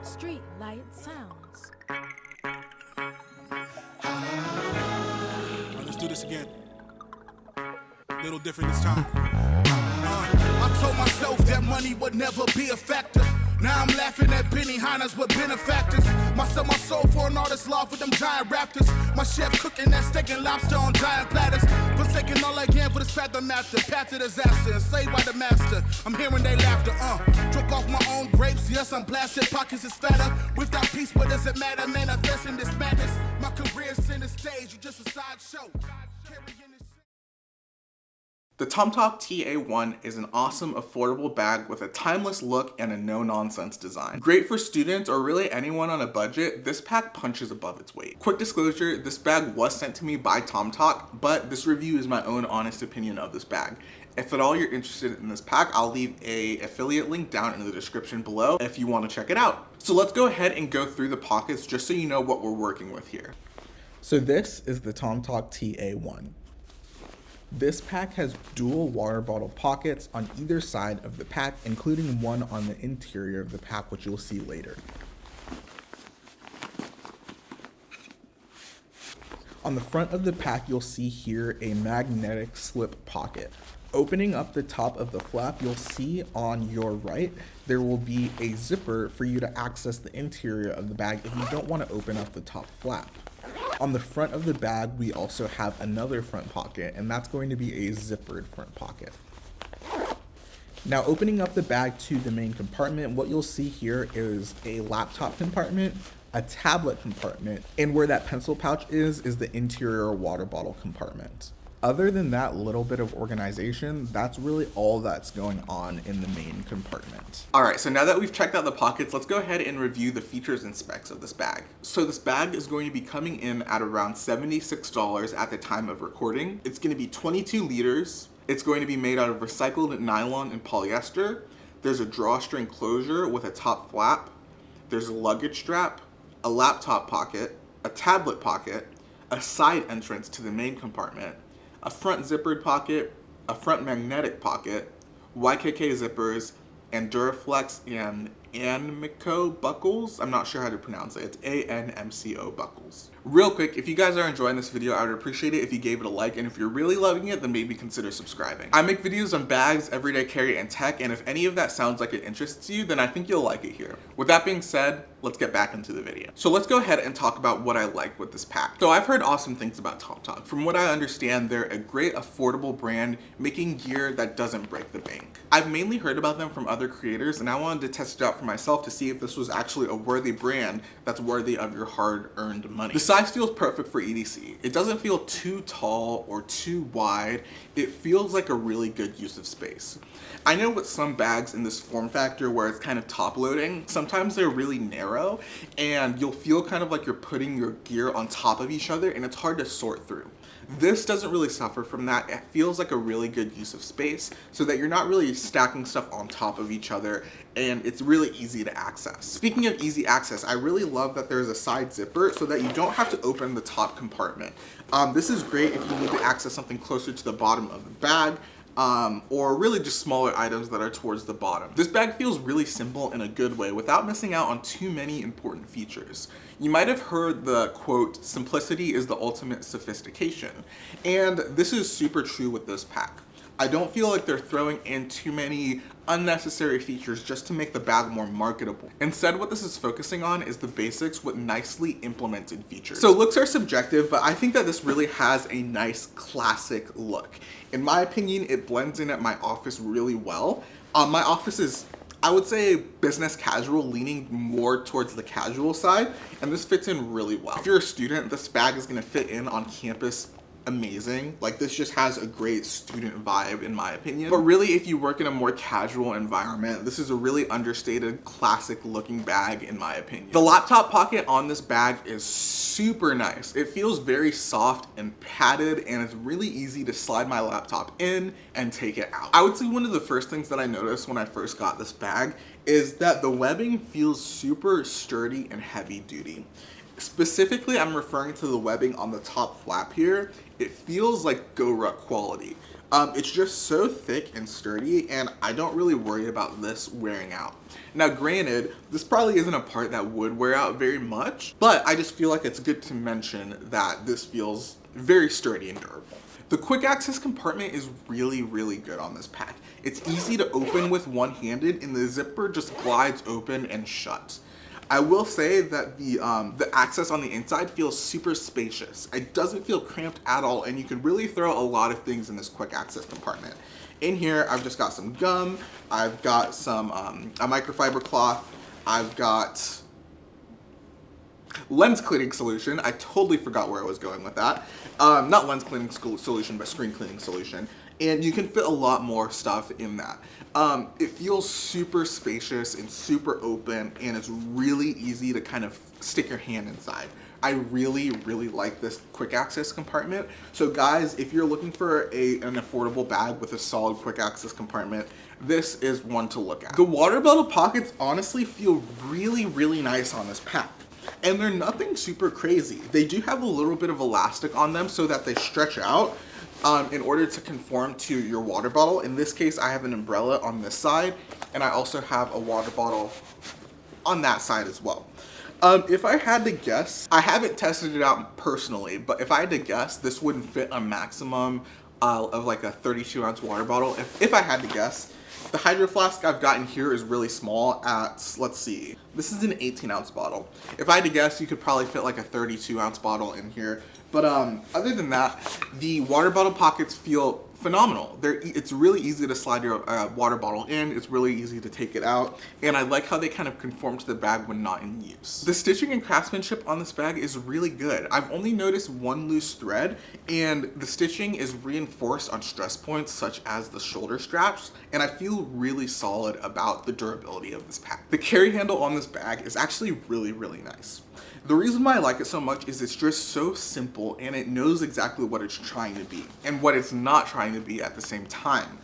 Street Light Sounds. Let's do this again. A little different this time. I told myself that money would never be a factor. Now I'm laughing at Benny Hanna's with benefactors. My soul for an artist loft with them giant raptors. My chef cooking that steak and lobster on giant platters. Forsaking all again for this fathom after. Path to disaster and saved by the master. I'm hearing they laughter, Drunk off my own grapes, yes, I'm blasted. Pockets is fatter. Without peace, what does it matter? Manifesting this madness. My career's center stage, you just a sideshow. The Tomtoc TA1 is an awesome, affordable bag with a timeless look and a no-nonsense design. Great for students or really anyone on a budget, this pack punches above its weight. Quick disclosure, this bag was sent to me by Tomtoc, but this review is my own honest opinion of this bag. If at all you're interested in this pack, I'll leave an affiliate link down in the description below if you want to check it out. So let's go ahead and go through the pockets just so you know what we're working with here. So this is the Tomtoc TA1. This pack has dual water bottle pockets on either side of the pack, including one on the interior of the pack, which you'll see later. On the front of the pack, you'll see here a magnetic slip pocket. Opening up the top of the flap, you'll see on your right, there will be a zipper for you to access the interior of the bag if you don't want to open up the top flap. On the front of the bag, we also have another front pocket, and that's going to be a zippered front pocket. Now, opening up the bag to the main compartment, what you'll see here is a laptop compartment, a tablet compartment, and where that pencil pouch is the interior water bottle compartment. Other than that little bit of organization, that's really all that's going on in the main compartment. All right, so now that we've checked out the pockets, let's go ahead and review the features and specs of this bag. So this bag is going to be coming in at around $76 at the time of recording. It's going to be 22 liters. It's going to be made out of recycled nylon and polyester. There's a drawstring closure with a top flap. There's a luggage strap, a laptop pocket, a tablet pocket, a side entrance to the main compartment, a front zippered pocket, a front magnetic pocket, YKK zippers, and Duraflex and Anmco buckles. I'm not sure how to pronounce it. It's ANMCO buckles. Real quick, if you guys are enjoying this video, I would appreciate it if you gave it a like, and if you're really loving it, then maybe consider subscribing. I make videos on bags, everyday carry, and tech, and if any of that sounds like it interests you, then I think you'll like it here. With that being said, let's get back into the video. So let's go ahead and talk about what I like with this pack. So I've heard awesome things about Tomtoc. From what I understand, they're a great affordable brand making gear that doesn't break the bank. I've mainly heard about them from other creators, and I wanted to test it out for myself to see if this was actually a worthy brand that's worthy of your hard-earned money. The size feels perfect for EDC. It doesn't feel too tall or too wide. It feels like a really good use of space. I know with some bags in this form factor where it's kind of top loading, sometimes they're really narrow and you'll feel kind of like you're putting your gear on top of each other and it's hard to sort through. This doesn't really suffer from that. It feels like a really good use of space so that you're not really stacking stuff on top of each other and it's really easy to access. Speaking of easy access, I really love that there's a side zipper so that you don't have to open the top compartment. This is great if you need to access something closer to the bottom of the bag, or really just smaller items that are towards the bottom. This bag feels really simple in a good way without missing out on too many important features. You might have heard the quote, "Simplicity is the ultimate sophistication," and this is super true with this pack. I don't feel like they're throwing in too many unnecessary features just to make the bag more marketable. Instead, what this is focusing on is the basics with nicely implemented features. So looks are subjective, but I think that this really has a nice classic look. In my opinion, it blends in at my office really well. My office is, I would say, business casual, leaning more towards the casual side, and this fits in really well. If you're a student, this bag is gonna fit in on campus amazing. Like, this just has a great student vibe in my opinion. But really, if you work in a more casual environment, this is a really understated, classic looking bag in my opinion. The laptop pocket on this bag is super nice. It feels very soft and padded, and it's really easy to slide my laptop in and take it out. I would say one of the first things that I noticed when I first got this bag is that the webbing feels super sturdy and heavy duty. Specifically, I'm referring to the webbing on the top flap here. It feels like GoRuck quality. It's just so thick and sturdy, and I don't really worry about this wearing out. Now granted, this probably isn't a part that would wear out very much, but I just feel like it's good to mention that this feels very sturdy and durable. The quick access compartment is really, really good on this pack. It's easy to open with one-handed, and the zipper just glides open and shut. I will say that the access on the inside feels super spacious. It doesn't feel cramped at all, and you can really throw a lot of things in this quick access compartment. In here, I've just got some gum, I've got some a microfiber cloth, I've got lens cleaning solution. I totally forgot where I was going with that. Not lens cleaning solution, but screen cleaning solution. And you can fit a lot more stuff in that. It feels super spacious and super open, and it's really easy to kind of stick your hand inside. I really, really like this quick access compartment. So guys, if you're looking for an affordable bag with a solid quick access compartment, this is one to look at. The water bottle pockets honestly feel really, really nice on this pack. And they're nothing super crazy. They do have a little bit of elastic on them so that they stretch out in order to conform to your water bottle. In this case, I have an umbrella on this side, and I also have a water bottle on that side as well. If I had to guess, I haven't tested it out personally, but if I had to guess, this wouldn't fit a maximum of like a 32-ounce water bottle. If I had to guess, the hydro flask I've gotten here is really small at, let's see, this is an 18-ounce bottle. If I had to guess, you could probably fit like a 32-ounce bottle in here. But other than that, the water bottle pockets feel phenomenal. It's really easy to slide your water bottle in. It's really easy to take it out. And I like how they kind of conform to the bag when not in use. The stitching and craftsmanship on this bag is really good. I've only noticed one loose thread, and the stitching is reinforced on stress points such as the shoulder straps. And I feel really solid about the durability of this pack. The carry handle on this bag is actually really, really nice. The reason why I like it so much is it's just so simple, and it knows exactly what it's trying to be and what it's not trying to be at the same time.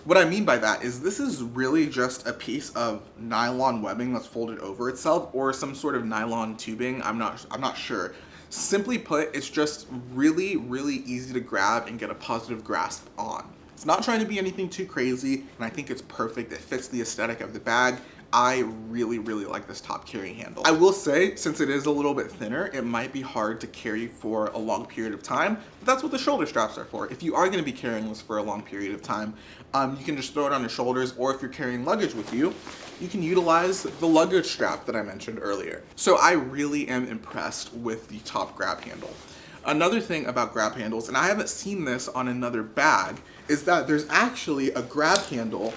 What I mean by that is this is really just a piece of nylon webbing that's folded over itself, or some sort of nylon tubing. I'm not sure. Simply put, it's just really, really easy to grab and get a positive grasp on. It's not trying to be anything too crazy, and I think it's perfect. It fits the aesthetic of the bag. I really, really like this top carry handle. I will say, since it is a little bit thinner, it might be hard to carry for a long period of time, but that's what the shoulder straps are for. If you are gonna be carrying this for a long period of time, you can just throw it on your shoulders, or if you're carrying luggage with you, you can utilize the luggage strap that I mentioned earlier. So I really am impressed with the top grab handle. Another thing about grab handles, and I haven't seen this on another bag, is that there's actually a grab handle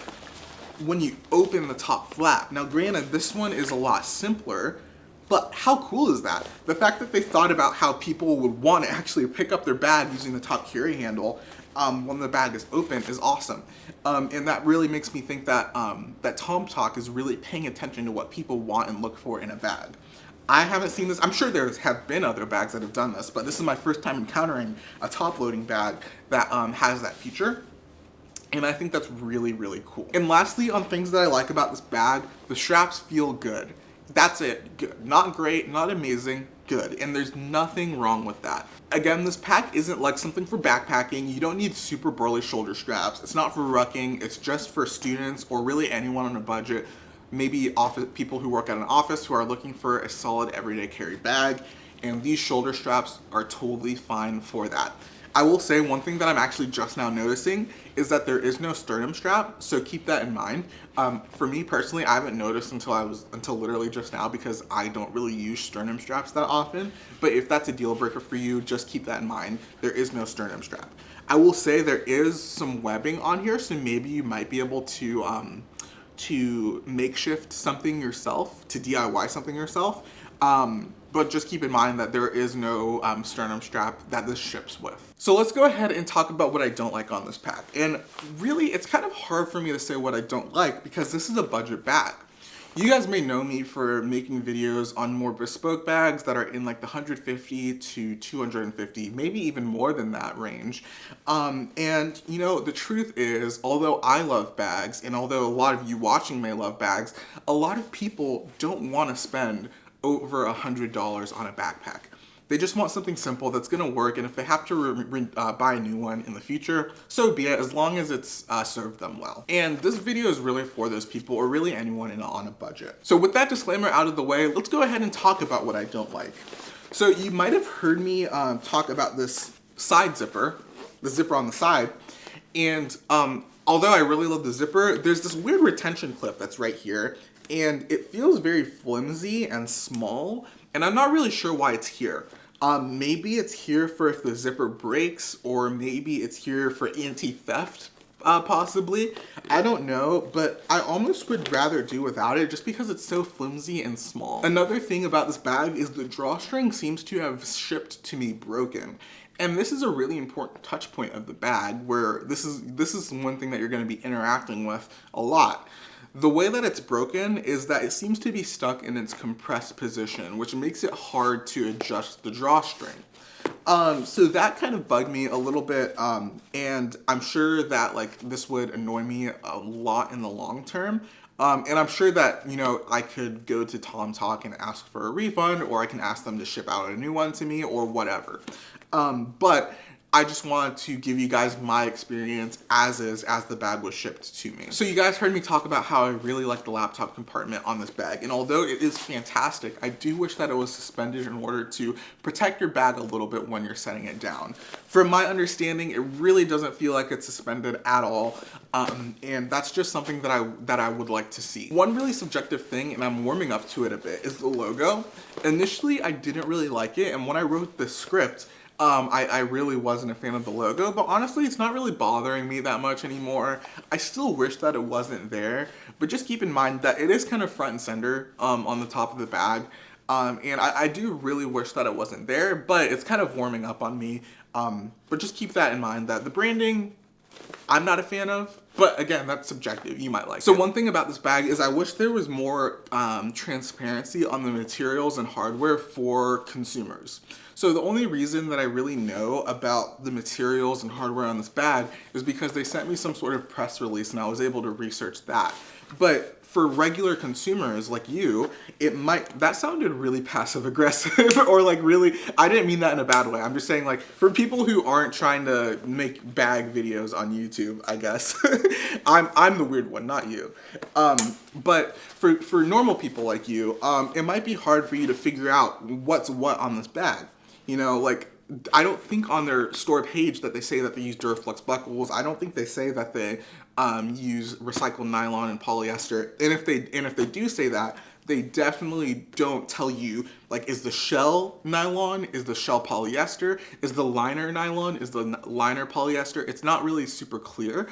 when you open the top flap. Now granted, this one is a lot simpler, but how cool is that? The fact that they thought about how people would want to actually pick up their bag using the top carry handle when the bag is open is awesome. And that really makes me think that, that Tomtoc is really paying attention to what people want and look for in a bag. I haven't seen this. I'm sure there have been other bags that have done this, but this is my first time encountering a top loading bag that has that feature. And I think that's really, really cool. And lastly, on things that I like about this bag, the straps feel good. That's it, good. Not great, not amazing, good. And there's nothing wrong with that. Again, this pack isn't like something for backpacking. You don't need super burly shoulder straps. It's not for rucking. It's just for students or really anyone on a budget. Maybe people who work at an office who are looking for a solid everyday carry bag. And these shoulder straps are totally fine for that. I will say one thing that I'm actually just now noticing is that there is no sternum strap, so keep that in mind. For me personally, I haven't noticed until literally just now, because I don't really use sternum straps that often. But if that's a deal breaker for you, just keep that in mind. There is no sternum strap. I will say there is some webbing on here, so maybe you might be able to makeshift something yourself, to DIY something yourself. But just keep in mind that there is no sternum strap that this ships with. So let's go ahead and talk about what I don't like on this pack. And really, it's kind of hard for me to say what I don't like, because this is a budget bag. You guys may know me for making videos on more bespoke bags that are in like the 150 to 250, maybe even more than that range. And you know, the truth is, although I love bags, and although a lot of you watching may love bags, a lot of people don't want to spend over $100 on a backpack. They just want something simple that's gonna work, and if they have to buy a new one in the future, so be it, as long as it's served them well. And this video is really for those people, or really anyone on a budget. So with that disclaimer out of the way, let's go ahead and talk about what I don't like. So you might have heard me talk about this side zipper, the zipper on the side, and although I really love the zipper, there's this weird retention clip that's right here, and it feels very flimsy and small, and I'm not really sure why it's here. Maybe it's here for if the zipper breaks, or maybe it's here for anti-theft, possibly. I don't know, but I almost would rather do without it just because it's so flimsy and small. Another thing about this bag is the drawstring seems to have shipped to me broken. And this is a really important touch point of the bag, where this is one thing that you're going to be interacting with a lot. The way that it's broken is that it seems to be stuck in its compressed position, which makes it hard to adjust the drawstring. So that kind of bugged me a little bit, and I'm sure that like this would annoy me a lot in the long term. And I'm sure that, you know, I could go to Tomtoc and ask for a refund, or I can ask them to ship out a new one to me, or whatever. But I just wanted to give you guys my experience as the bag was shipped to me. So you guys heard me talk about how I really like the laptop compartment on this bag, and although it is fantastic, I do wish that it was suspended in order to protect your bag a little bit when you're setting it down. From my understanding, it really doesn't feel like it's suspended at all, and that's just something that I would like to see. One really subjective thing, and I'm warming up to it a bit, is the logo. Initially, I didn't really like it, and when I wrote the script, I really wasn't a fan of the logo, but honestly, it's not really bothering me that much anymore. I still wish that it wasn't there, but just keep in mind that it is kind of front and center on the top of the bag, and I do really wish that it wasn't there, but it's kind of warming up on me. But just keep that in mind, that the branding, I'm not a fan of, but again, that's subjective. You might like it. So one thing about this bag is I wish there was more transparency on the materials and hardware for consumers. So the only reason that I really know about the materials and hardware on this bag is because they sent me some sort of press release and I was able to research that. But for regular consumers like you, that sounded really passive aggressive or like really, I didn't mean that in a bad way. I'm just saying, like, for people who aren't trying to make bag videos on YouTube, I guess, I'm the weird one, not you. But for normal people like you, it might be hard for you to figure out what's what on this bag. You know, like, I don't think on their store page that they say that they use Duraflex buckles. I don't think they say that they use recycled nylon and polyester. And if they do say that, they definitely don't tell you, like, is the shell nylon? Is the shell polyester? Is the liner nylon? Is the liner polyester? It's not really super clear.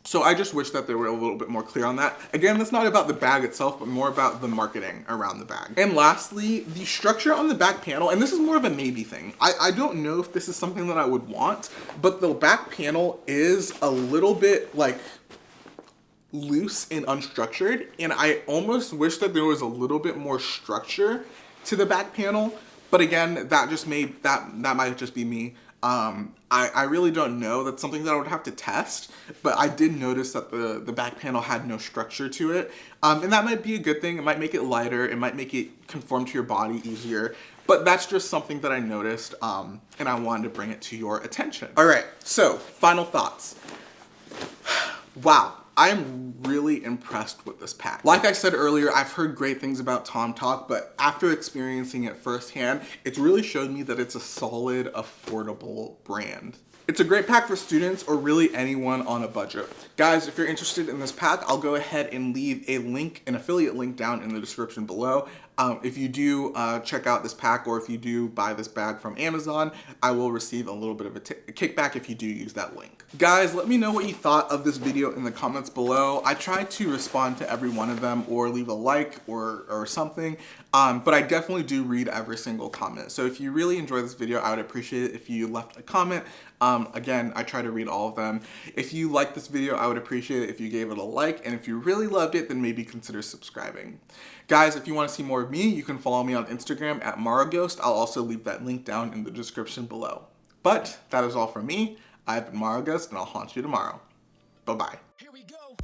So I just wish that they were a little bit more clear on that. Again, that's not about the bag itself, but more about the marketing around the bag. And lastly, the structure on the back panel, and this is more of a maybe thing. I don't know if this is something that I would want, but the back panel is a little bit like loose and unstructured, and I almost wish that there was a little bit more structure to the back panel. But again, that might just be me. I really don't know. That's something that I would have to test, but I did notice that the back panel had no structure to it. And that might be a good thing. It might make it lighter. It might make it conform to your body easier, but that's just something that I noticed, and I wanted to bring it to your attention. All right, so final thoughts. Wow. I'm really impressed with this pack. Like I said earlier, I've heard great things about Tomtoc, but after experiencing it firsthand, it's really showed me that it's a solid, affordable brand. It's a great pack for students or really anyone on a budget. Guys, if you're interested in this pack, I'll go ahead and leave a link, an affiliate link down in the description below. If you do check out this pack, or if you do buy this bag from Amazon, I will receive a little bit of a kickback if you do use that link. Guys, let me know what you thought of this video in the comments below. I try to respond to every one of them or leave a like or something, but I definitely do read every single comment. So if you really enjoy this video, I would appreciate it if you left a comment. Again, I try to read all of them. If you liked this video, I would appreciate it if you gave it a like, and if you really loved it, then maybe consider subscribing. Guys, if you want to see more of me, you can follow me on Instagram at MaraGhost. I'll also leave that link down in the description below. But that is all from me. I've been MaraGhost, and I'll haunt you tomorrow. Bye-bye. Here we go.